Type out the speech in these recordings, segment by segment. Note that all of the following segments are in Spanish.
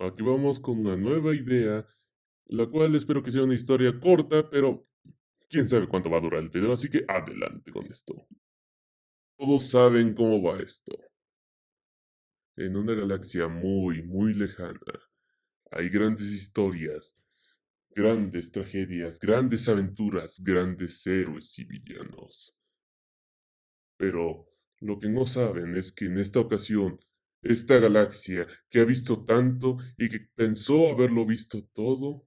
Aquí vamos con una nueva idea, la cual espero que sea una historia corta, pero quién sabe cuánto va a durar el video, así que adelante con esto. Todos saben cómo va esto. En una galaxia muy, muy lejana, hay grandes historias, grandes tragedias, grandes aventuras, grandes héroes y villanos. Pero lo que no saben es que en esta ocasión, esta galaxia que ha visto tanto y que pensó haberlo visto todo,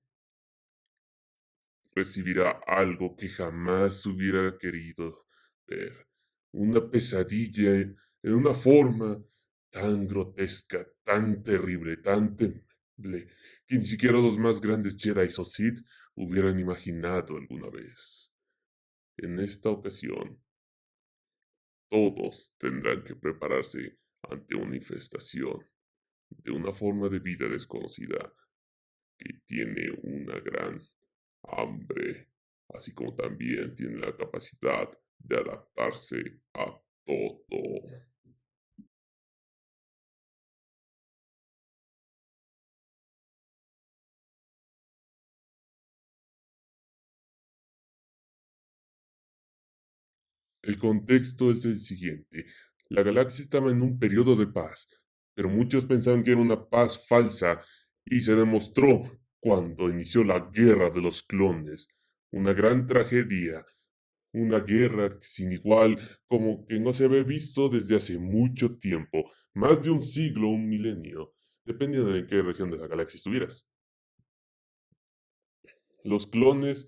recibirá algo que jamás hubiera querido ver. Una pesadilla en una forma tan grotesca, tan terrible, tan temible, que ni siquiera los más grandes Jedi o Sith hubieran imaginado alguna vez. En esta ocasión, todos tendrán que prepararse ante una infestación de una forma de vida desconocida que tiene una gran hambre, así como también tiene la capacidad de adaptarse a todo. El contexto es el siguiente. La galaxia estaba en un periodo de paz, pero muchos pensaban que era una paz falsa y se demostró cuando inició la Guerra de los Clones, una gran tragedia, una guerra sin igual como que no se había visto desde hace mucho tiempo, más de un siglo, un milenio, dependiendo de en qué región de la galaxia estuvieras. Los clones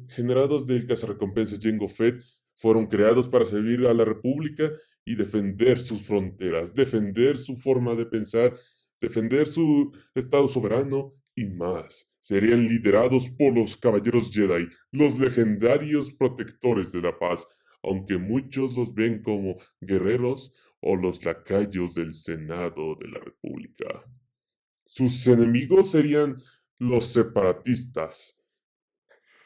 generados del cazarrecompensas Jango Fett fueron creados para servir a la República y defender sus fronteras, defender su forma de pensar, defender su estado soberano y más. Serían liderados por los Caballeros Jedi, los legendarios protectores de la paz, aunque muchos los ven como guerreros o los lacayos del Senado de la República. Sus enemigos serían los separatistas.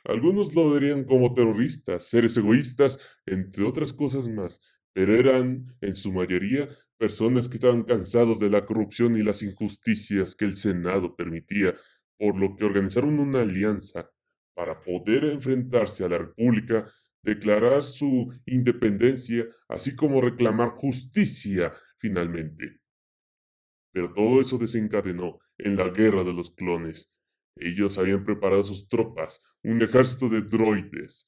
Algunos lo verían como terroristas, seres egoístas, entre otras cosas más, pero eran, en su mayoría, personas que estaban cansados de la corrupción y las injusticias que el Senado permitía, por lo que organizaron una alianza para poder enfrentarse a la República, declarar su independencia, así como reclamar justicia finalmente. Pero todo eso desencadenó en la guerra de los clones. Ellos habían preparado sus tropas, un ejército de droides.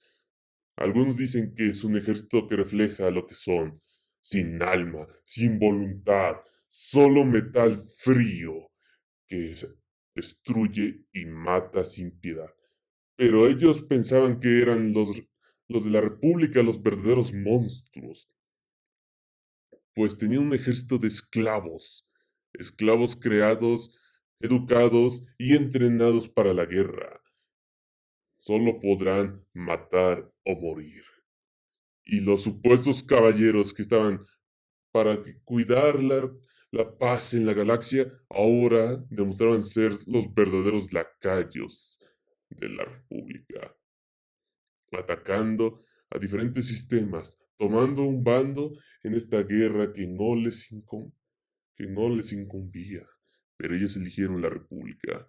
Algunos dicen que es un ejército que refleja lo que son, sin alma, sin voluntad, solo metal frío, que destruye y mata sin piedad. Pero ellos pensaban que eran los de la República los verdaderos monstruos, pues tenían un ejército de esclavos, esclavos creados, educados y entrenados para la guerra. Solo podrán matar o morir. Y los supuestos caballeros que estaban para cuidar la paz en la galaxia, ahora demostraban ser los verdaderos lacayos de la República, atacando a diferentes sistemas, tomando un bando en esta guerra que no les incumbía, pero ellos eligieron la República,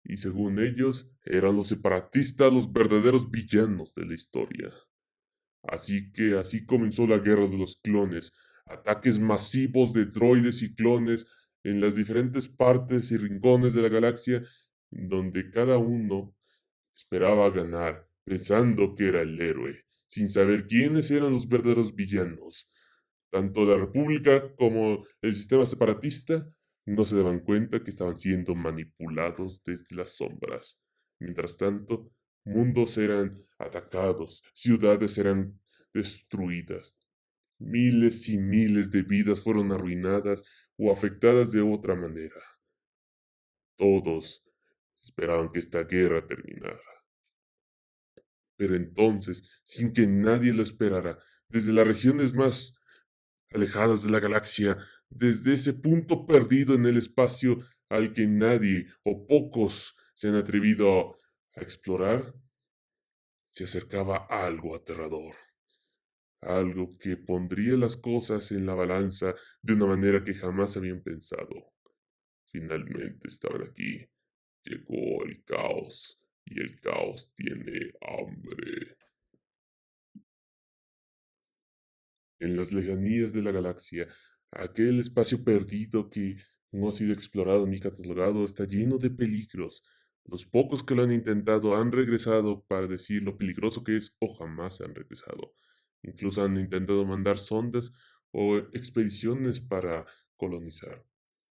y según ellos eran los separatistas los verdaderos villanos de la historia. Así que así comenzó la guerra de los clones, ataques masivos de droides y clones en las diferentes partes y rincones de la galaxia, donde cada uno esperaba ganar, pensando que era el héroe, sin saber quiénes eran los verdaderos villanos. Tanto la República como el sistema separatista no se daban cuenta que estaban siendo manipulados desde las sombras. Mientras tanto, mundos eran atacados, ciudades eran destruidas, miles y miles de vidas fueron arruinadas o afectadas de otra manera. Todos esperaban que esta guerra terminara. Pero entonces, sin que nadie lo esperara, desde las regiones más alejadas de la galaxia, desde ese punto perdido en el espacio al que nadie o pocos se han atrevido a explorar, se acercaba algo aterrador, algo que pondría las cosas en la balanza de una manera que jamás habían pensado. Finalmente estaban aquí. Llegó el caos y el caos tiene hambre. En las lejanías de la galaxia, aquel espacio perdido que no ha sido explorado ni catalogado está lleno de peligros. Los pocos que lo han intentado han regresado para decir lo peligroso que es o jamás han regresado. Incluso han intentado mandar sondas o expediciones para colonizar,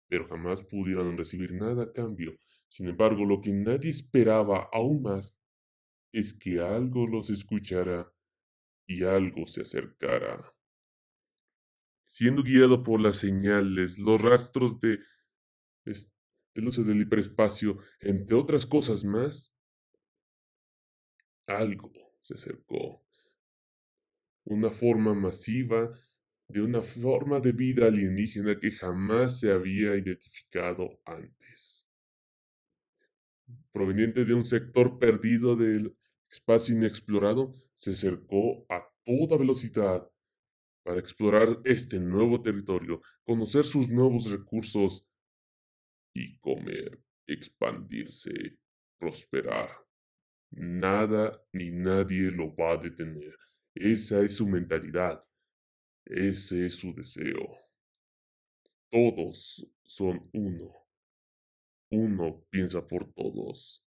pero jamás pudieron recibir nada a cambio. Sin embargo, lo que nadie esperaba aún más es que algo los escuchara y algo se acercara. Siendo guiado por las señales, los rastros es- de luces del hiperespacio, entre otras cosas más, algo se acercó. Una forma masiva de una forma de vida alienígena que jamás se había identificado antes. Proveniente de un sector perdido del espacio inexplorado, se acercó a toda velocidad para explorar este nuevo territorio, conocer sus nuevos recursos y comer, expandirse, prosperar. Nada ni nadie lo va a detener. Esa es su mentalidad, ese es su deseo. Todos son uno. Uno piensa por todos.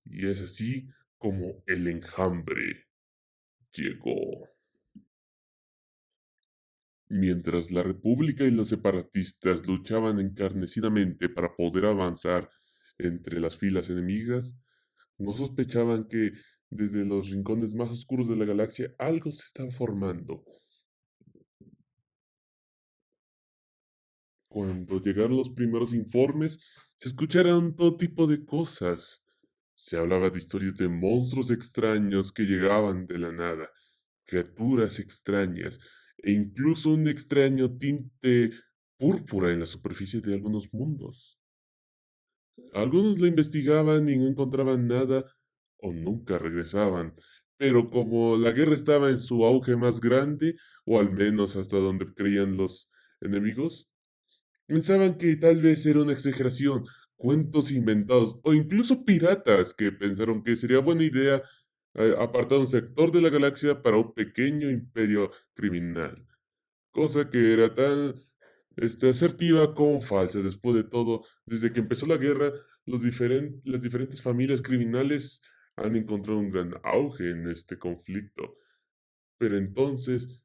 Y es así como el enjambre llegó. Mientras la República y los separatistas luchaban encarnecidamente para poder avanzar entre las filas enemigas, no sospechaban que desde los rincones más oscuros de la galaxia algo se estaba formando. Cuando llegaron los primeros informes, se escucharon todo tipo de cosas. Se hablaba de historias de monstruos extraños que llegaban de la nada, criaturas extrañas, e incluso un extraño tinte púrpura en la superficie de algunos mundos. Algunos lo investigaban y no encontraban nada o nunca regresaban, pero como la guerra estaba en su auge más grande, o al menos hasta donde creían los enemigos, pensaban que tal vez era una exageración, cuentos inventados o incluso piratas que pensaron que sería buena idea apartar un sector de la galaxia para un pequeño imperio criminal, cosa que era tan asertiva como falsa. Después de todo, desde que empezó la guerra, las diferentes familias criminales han encontrado un gran auge en este conflicto. Pero entonces,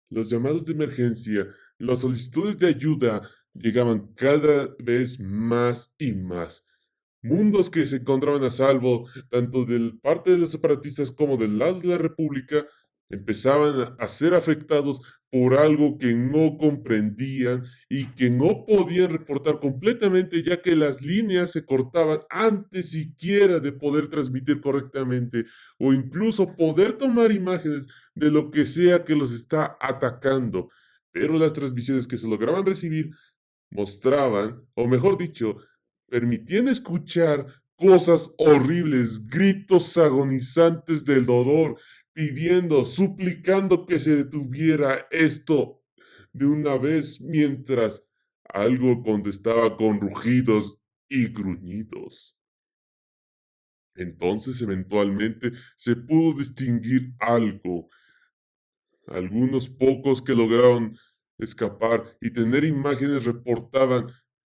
los llamados de emergencia, las solicitudes de ayuda llegaban cada vez más y más. Mundos que se encontraban a salvo, tanto del parte de los separatistas como del lado de la República, empezaban a ser afectados por algo que no comprendían y que no podían reportar completamente, ya que las líneas se cortaban antes siquiera de poder transmitir correctamente o incluso poder tomar imágenes de lo que sea que los está atacando. Pero las transmisiones que se lograban recibir mostraban, o mejor dicho, permitían escuchar cosas horribles, gritos agonizantes del dolor, pidiendo, suplicando que se detuviera esto de una vez, mientras algo contestaba con rugidos y gruñidos. Entonces, eventualmente, se pudo distinguir algo. Algunos pocos que lograron escapar y tener imágenes reportaban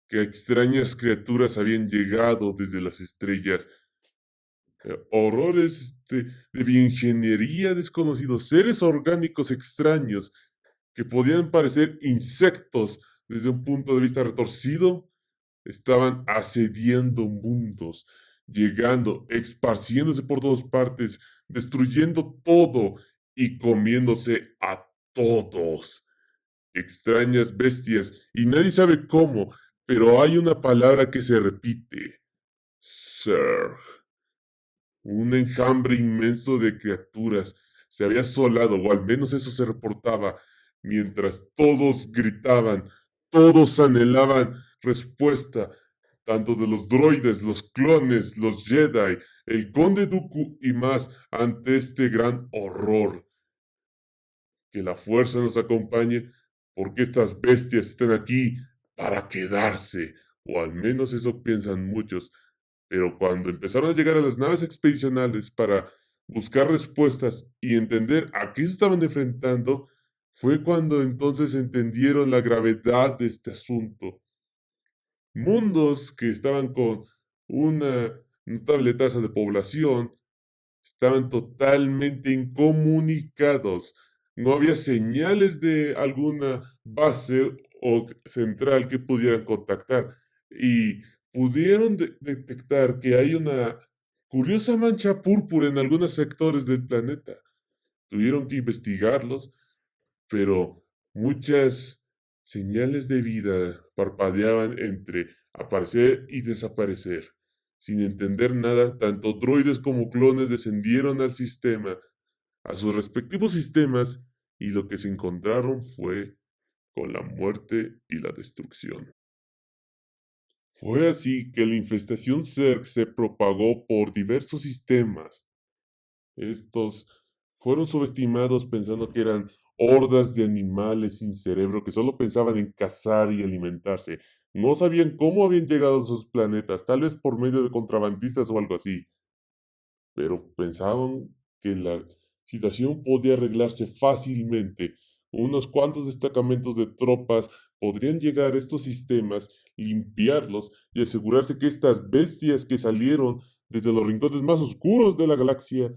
que extrañas criaturas habían llegado desde las estrellas. Horrores de bioingeniería desconocidos, seres orgánicos extraños que podían parecer insectos desde un punto de vista retorcido, estaban asediando mundos, llegando, esparciéndose por todas partes, destruyendo todo y comiéndose a todos. Extrañas bestias, y nadie sabe cómo, pero hay una palabra que se repite. Zerg. Un enjambre inmenso de criaturas se había asolado, o al menos eso se reportaba, mientras todos gritaban, todos anhelaban respuesta, tanto de los droides, los clones, los Jedi, el Conde Dooku y más, ante este gran horror. Que la fuerza nos acompañe, porque estas bestias están aquí para quedarse, o al menos eso piensan muchos. Pero cuando empezaron a llegar a las naves expedicionales para buscar respuestas y entender a qué se estaban enfrentando, fue cuando entonces entendieron la gravedad de este asunto. Mundos que estaban con una notable tasa de población estaban totalmente incomunicados. No había señales de alguna base o central que pudieran contactar. Y pudieron detectar que hay una curiosa mancha púrpura en algunos sectores del planeta. Tuvieron que investigarlos, pero muchas señales de vida parpadeaban entre aparecer y desaparecer. Sin entender nada, tanto droides como clones descendieron al sistema, a sus respectivos sistemas, y lo que se encontraron fue con la muerte y la destrucción. Fue así que la infestación Zerg se propagó por diversos sistemas. Estos fueron subestimados pensando que eran hordas de animales sin cerebro que solo pensaban en cazar y alimentarse. No sabían cómo habían llegado a esos planetas, tal vez por medio de contrabandistas o algo así, pero pensaban que la situación podía arreglarse fácilmente. Unos cuantos destacamentos de tropas podrían llegar a estos sistemas, limpiarlos y asegurarse que estas bestias que salieron desde los rincones más oscuros de la galaxia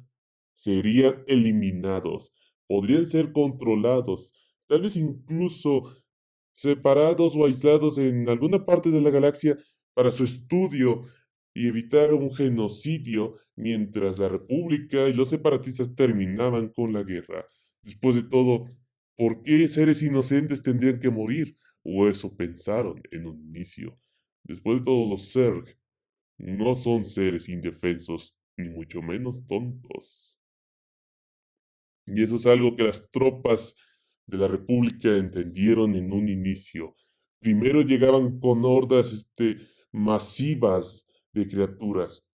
serían eliminados, podrían ser controlados, tal vez incluso separados o aislados en alguna parte de la galaxia para su estudio y evitar un genocidio mientras la República y los separatistas terminaban con la guerra. Después de todo, ¿por qué seres inocentes tendrían que morir? O eso pensaron en un inicio. Después de todo, los Zerg no son seres indefensos, ni mucho menos tontos. Y eso es algo que las tropas de la República entendieron en un inicio. Primero llegaban con hordas masivas de criaturas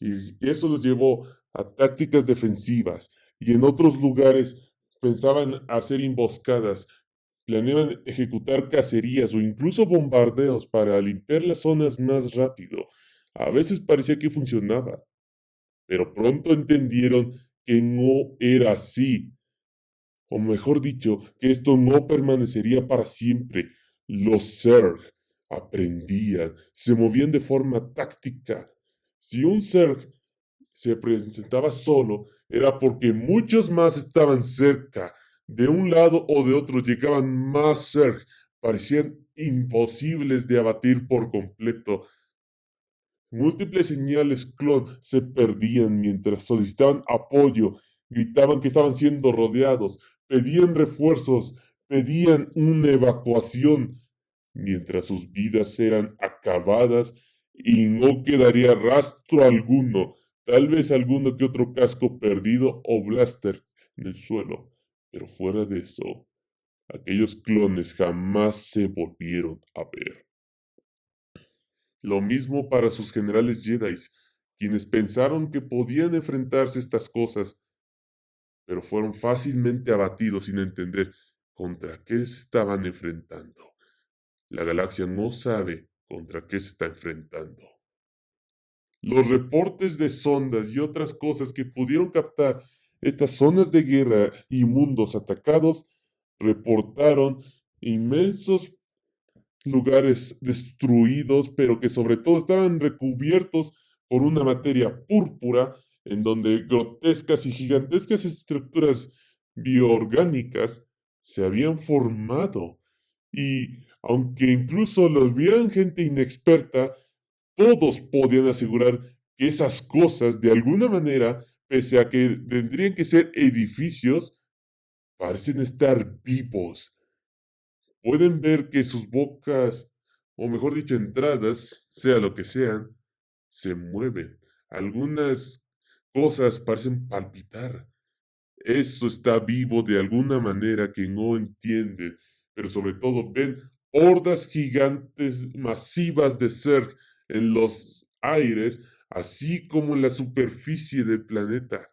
y eso los llevó a tácticas defensivas y en otros lugares pensaban hacer emboscadas, planeaban ejecutar cacerías o incluso bombardeos para limpiar las zonas más rápido. A veces parecía que funcionaba, pero pronto entendieron que no era así, o mejor dicho, que esto no permanecería para siempre. Los Zerg aprendían, se movían de forma táctica. Si un Zerg se presentaba solo, era porque muchos más estaban cerca. De un lado o de otro llegaban más Zerg. Parecían imposibles de abatir por completo. Múltiples señales clon se perdían mientras solicitaban apoyo, gritaban que estaban siendo rodeados, pedían refuerzos, pedían una evacuación, mientras sus vidas eran acabadas y no quedaría rastro alguno, tal vez alguno que otro casco perdido o blaster en el suelo, pero fuera de eso, aquellos clones jamás se volvieron a ver. Lo mismo para sus generales Jedi, quienes pensaron que podían enfrentarse a estas cosas, pero fueron fácilmente abatidos sin entender contra qué se estaban enfrentando. La galaxia no sabe contra qué se está enfrentando. Los reportes de sondas y otras cosas que pudieron captar estas zonas de guerra y mundos atacados reportaron inmensos lugares destruidos, pero que sobre todo estaban recubiertos por una materia púrpura, en donde grotescas y gigantescas estructuras bioorgánicas se habían formado. Y aunque incluso los vieran gente inexperta, todos podían asegurar que esas cosas, de alguna manera, pese a que tendrían que ser edificios, parecen estar vivos. Pueden ver que sus bocas, o mejor dicho, entradas, sea lo que sean, se mueven. Algunas cosas parecen palpitar. Eso está vivo de alguna manera que no entienden, pero sobre todo ven hordas gigantes masivas de Zerg en los aires, así como en la superficie del planeta,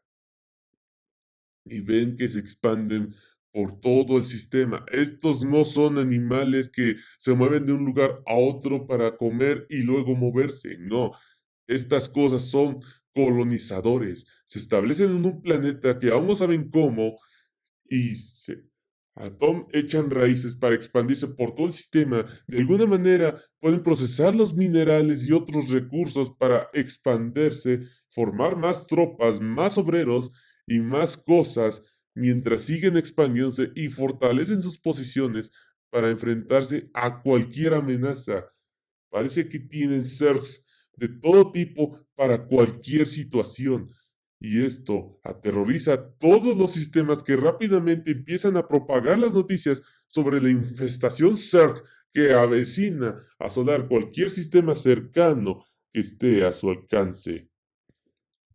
y ven que se expanden por todo el sistema. Estos no son animales que se mueven de un lugar a otro para comer y luego moverse. No, estas cosas son colonizadores. Se establecen en un planeta que aún no saben cómo y echan raíces para expandirse por todo el sistema. De alguna manera pueden procesar los minerales y otros recursos para expandirse, formar más tropas, más obreros y más cosas mientras siguen expandiéndose y fortalecen sus posiciones para enfrentarse a cualquier amenaza. Parece que tienen CERTs de todo tipo para cualquier situación. Y esto aterroriza a todos los sistemas que rápidamente empiezan a propagar las noticias sobre la infestación CERT que avecina asolar cualquier sistema cercano que esté a su alcance.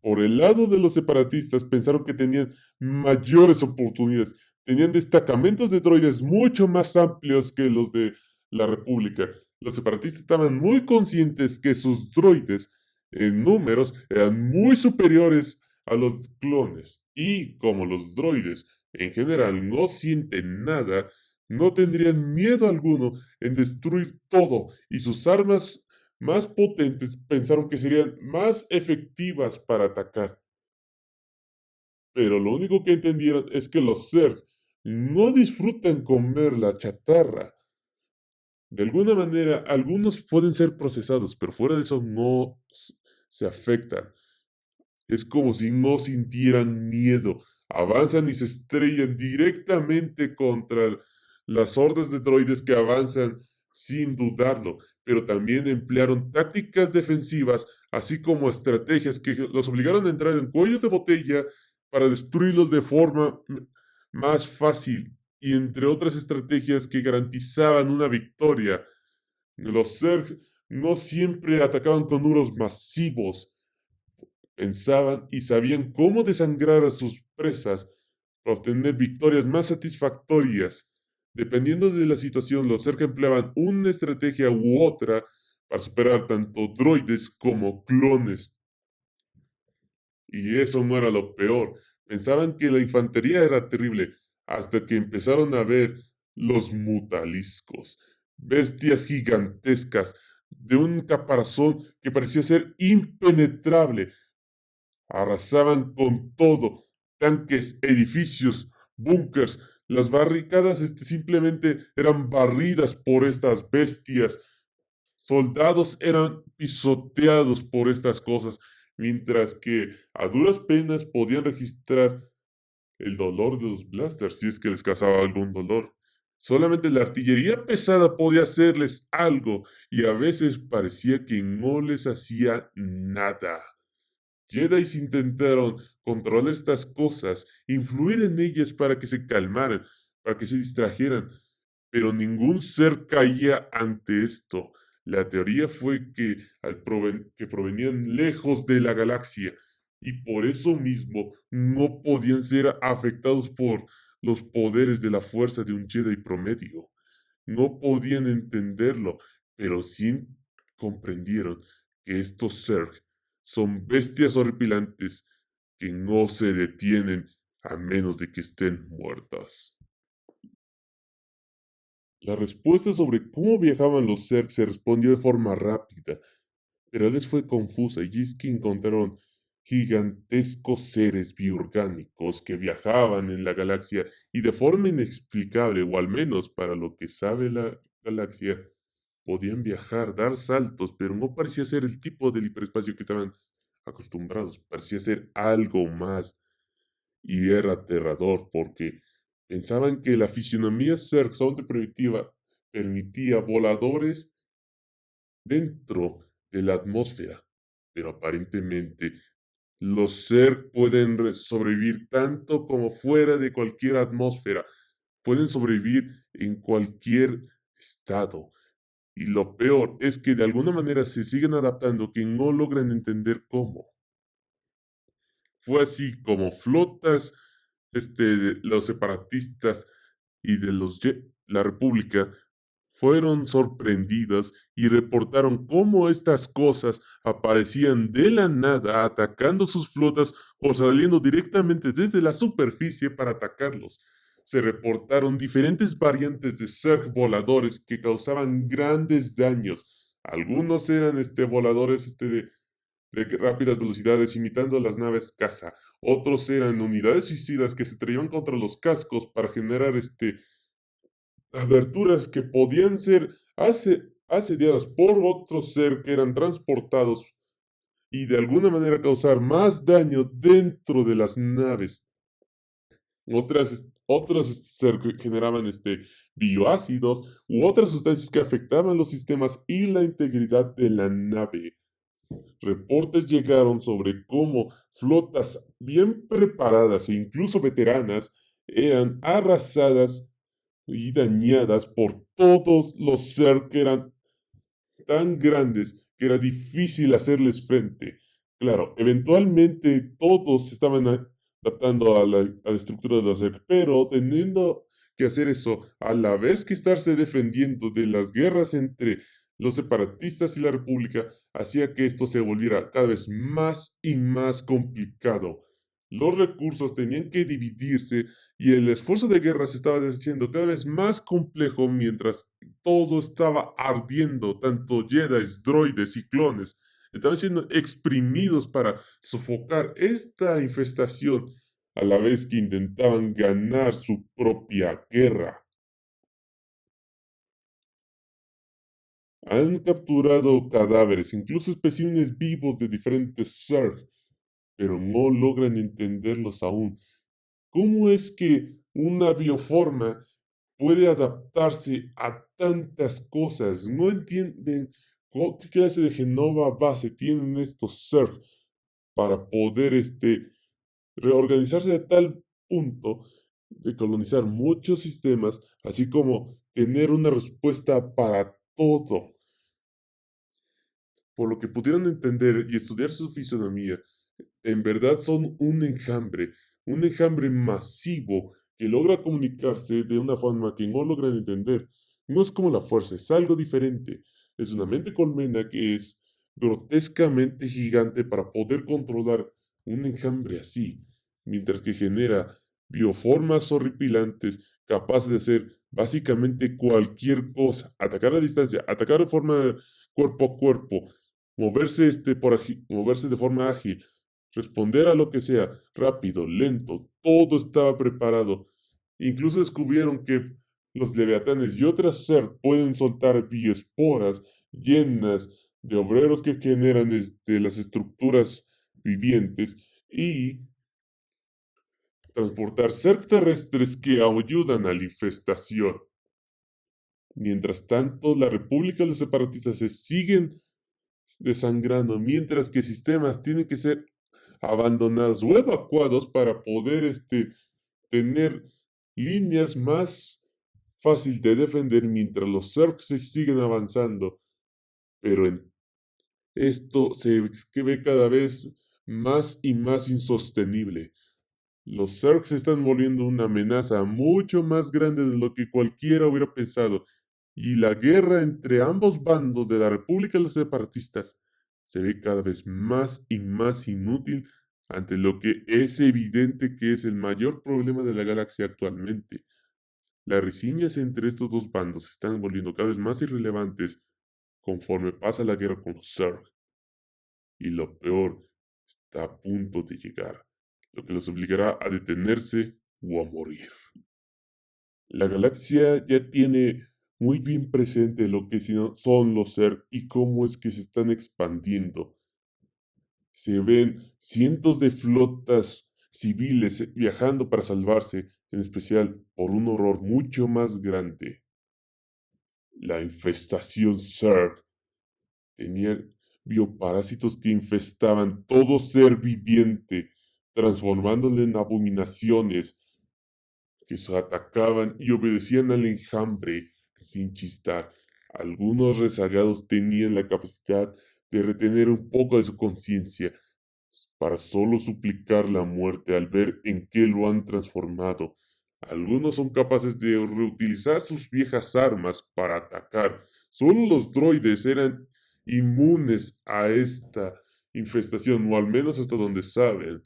Por el lado de los separatistas pensaron que tenían mayores oportunidades, tenían destacamentos de droides mucho más amplios que los de la República. Los separatistas estaban muy conscientes que sus droides en números eran muy superiores a los clones y como los droides en general no sienten nada, no tendrían miedo alguno en destruir todo y sus armas más potentes pensaron que serían más efectivas para atacar. Pero lo único que entendieron es que los Zerg no disfrutan comer la chatarra. De alguna manera, algunos pueden ser procesados, pero fuera de eso no se afectan. Es como si no sintieran miedo. Avanzan y se estrellan directamente contra las hordas de droides que avanzan sin dudarlo, pero también emplearon tácticas defensivas, así como estrategias que los obligaron a entrar en cuellos de botella para destruirlos de forma más fácil, y entre otras estrategias que garantizaban una victoria. Los Zerg no siempre atacaban con números masivos, pensaban y sabían cómo desangrar a sus presas para obtener victorias más satisfactorias. Dependiendo de la situación, los Zerg empleaban una estrategia u otra para superar tanto droides como clones. Y eso no era lo peor. Pensaban que la infantería era terrible, hasta que empezaron a ver los mutaliscos, bestias gigantescas, de un caparazón que parecía ser impenetrable. Arrasaban con todo, tanques, edificios, búnkers. Las barricadas simplemente eran barridas por estas bestias. Soldados eran pisoteados por estas cosas, mientras que a duras penas podían registrar el dolor de los blasters si es que les causaba algún dolor. Solamente la artillería pesada podía hacerles algo y a veces parecía que no les hacía nada. Jedis intentaron controlar estas cosas, influir en ellas para que se calmaran, para que se distrajeran, pero ningún ser caía ante esto. La teoría fue que provenían lejos de la galaxia y por eso mismo no podían ser afectados por los poderes de la fuerza de un Jedi promedio. No podían entenderlo, pero sí comprendieron que estos Zerg son bestias horripilantes que no se detienen a menos de que estén muertas. La respuesta sobre cómo viajaban los Zerg se respondió de forma rápida, pero les fue confusa y es que encontraron gigantescos seres biorgánicos que viajaban en la galaxia y de forma inexplicable, o al menos para lo que sabe la galaxia, podían viajar, dar saltos, pero no parecía ser el tipo del hiperespacio que estaban acostumbrados, parecía ser algo más. Y era aterrador porque pensaban que la fisionomía Zerg solamente permitía voladores dentro de la atmósfera, pero aparentemente los Zerg pueden sobrevivir tanto como fuera de cualquier atmósfera, pueden sobrevivir en cualquier estado. Y lo peor es que de alguna manera se siguen adaptando que no logran entender cómo. Fue así como flotas de los separatistas y de la República fueron sorprendidas y reportaron cómo estas cosas aparecían de la nada atacando sus flotas o saliendo directamente desde la superficie para atacarlos. se reportaron diferentes variantes de Zerg voladores que causaban grandes daños. Algunos eran voladores de rápidas velocidades imitando las naves caza. Otros eran unidades suicidas que se estrellaban contra los cascos para generar aberturas que podían ser asediadas por otros ser que eran transportados y de alguna manera causar más daño dentro de las naves. Otras generaban bioácidos u otras sustancias que afectaban los sistemas y la integridad de la nave. Reportes llegaron sobre cómo flotas bien preparadas e incluso veteranas eran arrasadas y dañadas por todos los ser que eran tan grandes que era difícil hacerles frente. Claro, eventualmente todos se estaban adaptando a la estructura de la SEC, pero teniendo que hacer eso a la vez que estarse defendiendo de las guerras entre los separatistas y la República, hacía que esto se volviera cada vez más y más complicado. Los recursos tenían que dividirse y el esfuerzo de guerra se estaba haciendo cada vez más complejo mientras todo estaba ardiendo, tanto Jedi, droides y clones estaban siendo exprimidos para sofocar esta infestación a la vez que intentaban ganar su propia guerra. Han capturado cadáveres, incluso especímenes vivos de diferentes Zerg, pero no logran entenderlos aún. ¿Cómo es que una bioforma puede adaptarse a tantas cosas? No entienden qué clase de genoma base tienen estos Zerg para poder reorganizarse a tal punto de colonizar muchos sistemas, así como tener una respuesta para todo. Por lo que pudieron entender y estudiar su fisonomía, en verdad son un enjambre masivo que logra comunicarse de una forma que no logran entender. No es como la fuerza, es algo diferente. Es una mente colmena que es grotescamente gigante para poder controlar un enjambre así, mientras que genera bioformas horripilantes capaces de hacer básicamente cualquier cosa, atacar a distancia, atacar de forma cuerpo a cuerpo, moverse de forma ágil, responder a lo que sea, rápido, lento, todo estaba preparado. Incluso descubrieron que los leviatanes y otras ser pueden soltar bioesporas llenas de obreros que generan las estructuras vivientes y transportar ser terrestres que ayudan a la infestación. Mientras tanto, la República y los separatistas se siguen desangrando, mientras que sistemas tienen que ser abandonados o evacuados para poder tener líneas más fácil de defender mientras los Zerg se siguen avanzando. Pero esto se ve cada vez más y más insostenible. Los Zerg se están volviendo una amenaza mucho más grande de lo que cualquiera hubiera pensado, y la guerra entre ambos bandos de la República y los separatistas se ve cada vez más y más inútil ante lo que es evidente que es el mayor problema de la galaxia actualmente. Las riñas entre estos dos bandos se están volviendo cada vez más irrelevantes conforme pasa la guerra con los Zerg, y lo peor está a punto de llegar, lo que los obligará a detenerse o a morir. La galaxia ya tiene muy bien presente lo que son los Zerg y cómo es que se están expandiendo. Se ven cientos de flotas civiles viajando para salvarse, en especial por un horror mucho más grande. La infestación Zerg tenía bioparásitos que infestaban todo ser viviente, transformándole en abominaciones que se atacaban y obedecían al enjambre sin chistar. Algunos rezagados tenían la capacidad de retener un poco de su conciencia para solo suplicar la muerte al ver en qué lo han transformado. Algunos son capaces de reutilizar sus viejas armas para atacar. Solo los droides eran inmunes a esta infestación, o al menos hasta donde saben.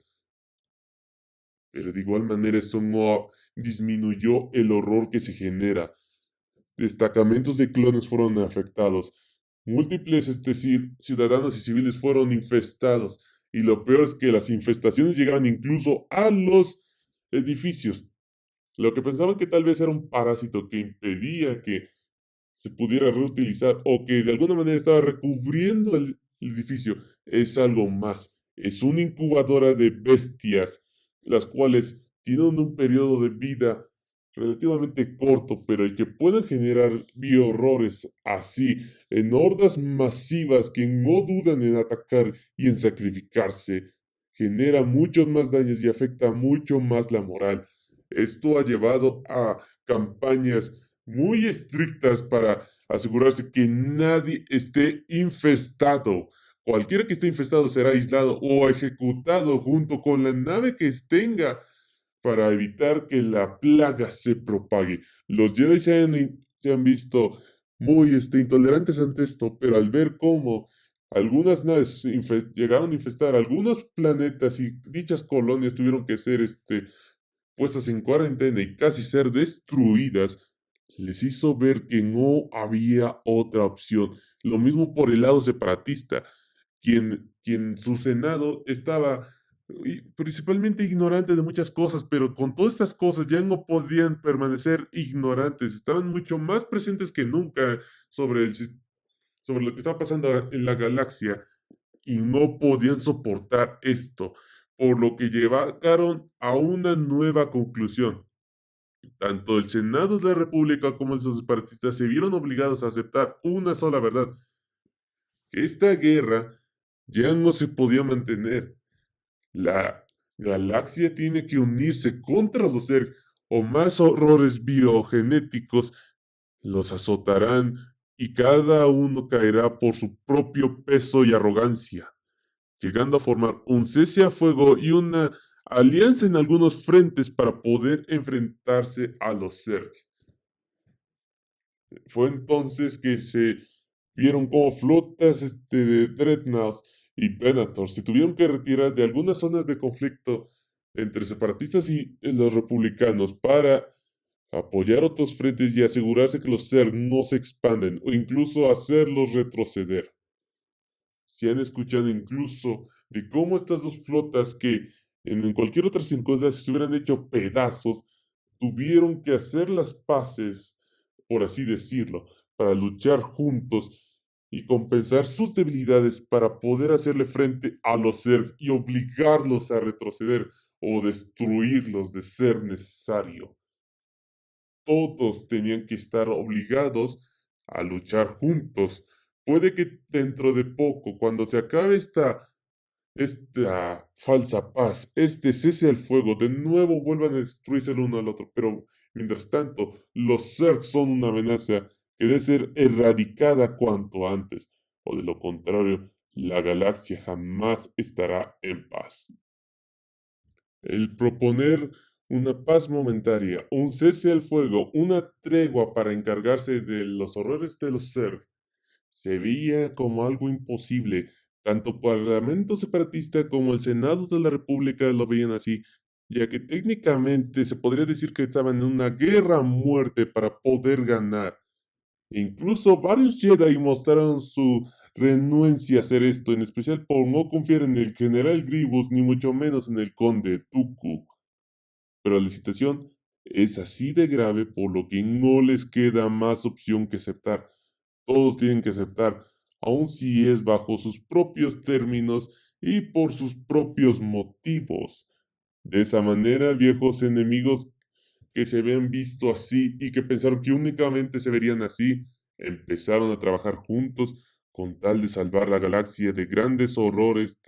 pero de igual manera eso no disminuyó el horror que se genera. Destacamentos de clones fueron afectados, múltiples ciudadanos y civiles fueron infestados, y lo peor es que las infestaciones llegaban incluso a los edificios. Lo que pensaban que tal vez era un parásito que impedía que se pudiera reutilizar o que de alguna manera estaba recubriendo el edificio es algo más. Es una incubadora de bestias, las cuales tienen un periodo de vida relativamente corto, pero el que puedan generar biohorrores así, en hordas masivas que no dudan en atacar y en sacrificarse, genera muchos más daños y afecta mucho más la moral. Esto ha llevado a campañas muy estrictas para asegurarse que nadie esté infestado. Cualquiera que esté infestado será aislado o ejecutado junto con la nave que tenga para evitar que la plaga se propague. Los Jedi se han visto muy intolerantes ante esto, pero al ver cómo algunas naves llegaron a infestar algunos planetas y dichas colonias tuvieron que ser puestas en cuarentena y casi ser destruidas, les hizo ver que no había otra opción. Lo mismo por el lado separatista, quien su Senado estaba principalmente ignorante de muchas cosas, pero con todas estas cosas ya no podían permanecer ignorantes, estaban mucho más presentes que nunca sobre lo que estaba pasando en la galaxia y no podían soportar esto, por lo que llegaron a una nueva conclusión. Tanto el Senado de la República como los separatistas se vieron obligados a aceptar una sola verdad, que esta guerra ya no se podía mantener. La galaxia tiene que unirse contra los Zerg o más horrores biogenéticos los azotarán y cada uno caerá por su propio peso y arrogancia, llegando a formar un cese a fuego y una alianza en algunos frentes para poder enfrentarse a los Zerg. Fue entonces que se vieron como flotas de Dreadnoughts y Predators se tuvieron que retirar de algunas zonas de conflicto entre separatistas y los republicanos para apoyar otros frentes y asegurarse que los Zerg no se expanden o incluso hacerlos retroceder. Se han escuchado incluso de cómo estas dos flotas que en cualquier otra circunstancia se hubieran hecho pedazos, tuvieron que hacer las paces, por así decirlo, para luchar juntos y compensar sus debilidades para poder hacerle frente a los Zerg y obligarlos a retroceder o destruirlos de ser necesario. Todos tenían que estar obligados a luchar juntos. Puede que dentro de poco, cuando se acabe esta falsa paz, este cese al fuego, de nuevo vuelvan a destruirse el uno al otro. Pero mientras tanto, los Zerg son una amenaza que debe ser erradicada cuanto antes, o de lo contrario, la galaxia jamás estará en paz. El proponer una paz momentaria, un cese al fuego, una tregua para encargarse de los horrores de los Zerg, se veía como algo imposible. Tanto el Parlamento separatista como el Senado de la República lo veían así, ya que técnicamente se podría decir que estaban en una guerra a muerte para poder ganar. Incluso varios Jedi mostraron su renuencia a hacer esto, en especial por no confiar en el general Grievous ni mucho menos en el conde Dooku. Pero la situación es así de grave por lo que no les queda más opción que aceptar. Todos tienen que aceptar, aun si es bajo sus propios términos y por sus propios motivos. De esa manera, viejos enemigos que se habían visto así y que pensaron que únicamente se verían así, empezaron a trabajar juntos con tal de salvar la galaxia de grandes horrores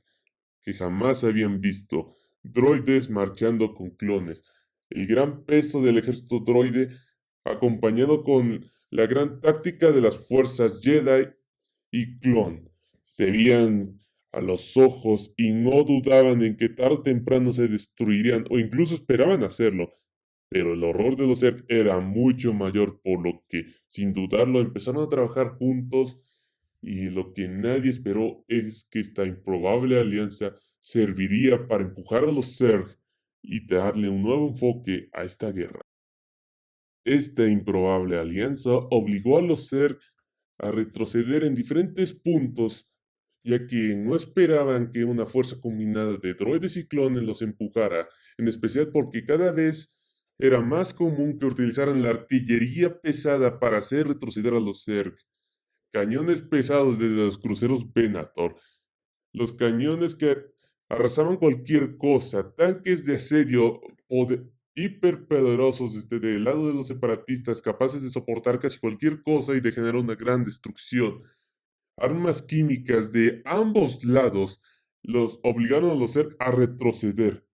que jamás habían visto. Droides marchando con clones. El gran peso del ejército droide, acompañado con la gran táctica de las fuerzas Jedi y clon. Se veían a los ojos y no dudaban en que tarde o temprano se destruirían o incluso esperaban hacerlo. Pero el horror de los Zerg era mucho mayor, por lo que, sin dudarlo, empezaron a trabajar juntos y lo que nadie esperó es que esta improbable alianza serviría para empujar a los Zerg y darle un nuevo enfoque a esta guerra. Esta improbable alianza obligó a los Zerg a retroceder en diferentes puntos, ya que no esperaban que una fuerza combinada de droides y clones los empujara, en especial porque cada vez era más común que utilizaran la artillería pesada para hacer retroceder a los Zerg. Cañones pesados de los cruceros Venator, los cañones que arrasaban cualquier cosa, tanques de asedio hiperpoderosos del lado de los separatistas, capaces de soportar casi cualquier cosa y de generar una gran destrucción. Armas químicas de ambos lados los obligaron a los Zerg a retroceder.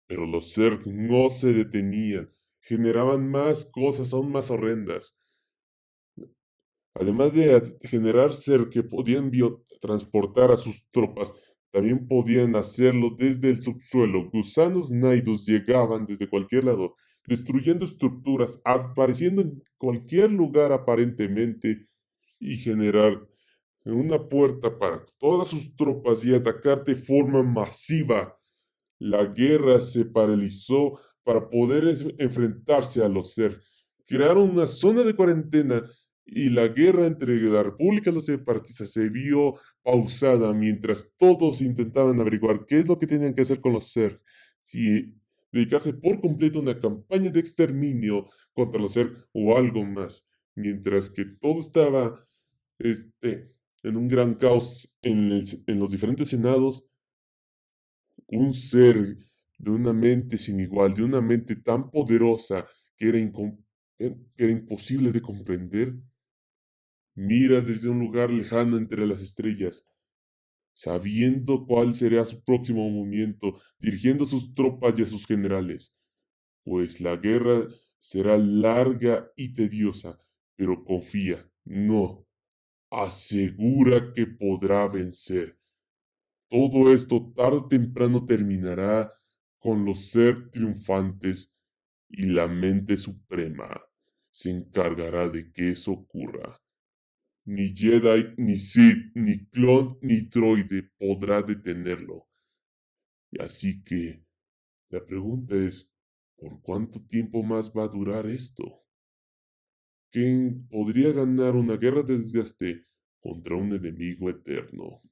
Pero los Zerg no se detenían, generaban más cosas aún más horrendas. Además de generar ser que podían transportar a sus tropas, también podían hacerlo desde el subsuelo. Gusanos Naidos llegaban desde cualquier lado, destruyendo estructuras, apareciendo en cualquier lugar aparentemente, y generar una puerta para todas sus tropas y atacar de forma masiva. La guerra se paralizó para poder enfrentarse a los Zerg. Crearon una zona de cuarentena y la guerra entre la República y los separatistas se vio pausada mientras todos intentaban averiguar qué es lo que tenían que hacer con los Zerg. Si dedicarse por completo a una campaña de exterminio contra los Zerg o algo más. Mientras que todo estaba en un gran caos en los diferentes senados, un ser de una mente sin igual, de una mente tan poderosa que era imposible de comprender, mira desde un lugar lejano entre las estrellas, sabiendo cuál será su próximo movimiento, dirigiendo a sus tropas y a sus generales, pues la guerra será larga y tediosa, pero confía, no, asegura que podrá vencer. Todo esto tarde o temprano terminará con los ser triunfantes y la mente suprema se encargará de que eso ocurra. Ni Jedi, ni Sith, ni clon, ni droide podrá detenerlo. Y así que la pregunta es, ¿por cuánto tiempo más va a durar esto? ¿Quién podría ganar una guerra de desgaste contra un enemigo eterno?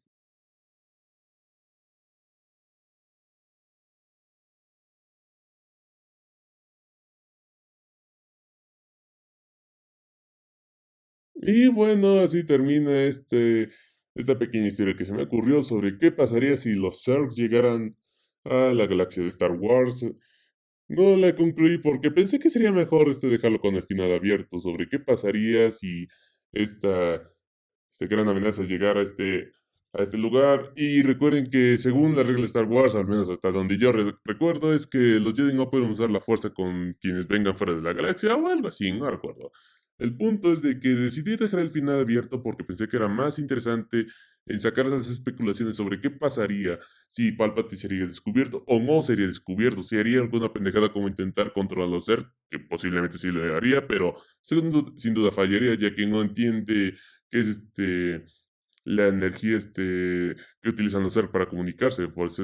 Y bueno, así termina esta pequeña historia que se me ocurrió sobre qué pasaría si los Zerg llegaran a la galaxia de Star Wars. No la concluí porque pensé que sería mejor dejarlo con el final abierto sobre qué pasaría si esta gran amenaza llegara a este lugar. Y recuerden que según la regla de Star Wars, al menos hasta donde yo recuerdo, es que los Jedi no pueden usar la fuerza con quienes vengan fuera de la galaxia o algo así, no recuerdo. El punto es de que decidí dejar el final abierto porque pensé que era más interesante en sacar las especulaciones sobre qué pasaría si Palpatine sería descubierto o no sería descubierto, si haría alguna pendejada como intentar controlar a ser, que posiblemente sí lo haría, pero sin duda fallaría, ya que no entiende qué es la energía que utilizan los Zerg para comunicarse, pues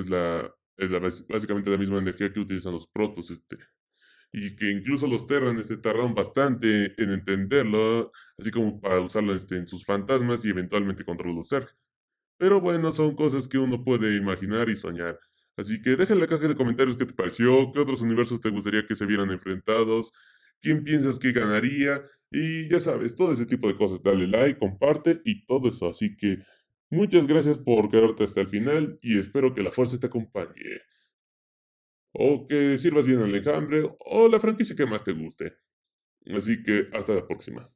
básicamente la misma energía que utilizan los protos, y que incluso los Terran tardaron bastante en entenderlo, así como para usarlo en sus fantasmas y eventualmente contra los Zerg. Pero bueno, son cosas que uno puede imaginar y soñar. Así que deja en la caja de comentarios qué te pareció, qué otros universos te gustaría que se vieran enfrentados, quién piensas que ganaría, y ya sabes, todo ese tipo de cosas. Dale like, comparte y todo eso. Así que muchas gracias por quedarte hasta el final y espero que la fuerza te acompañe. O que sirvas bien el enjambre o la franquicia que más te guste. Así que hasta la próxima.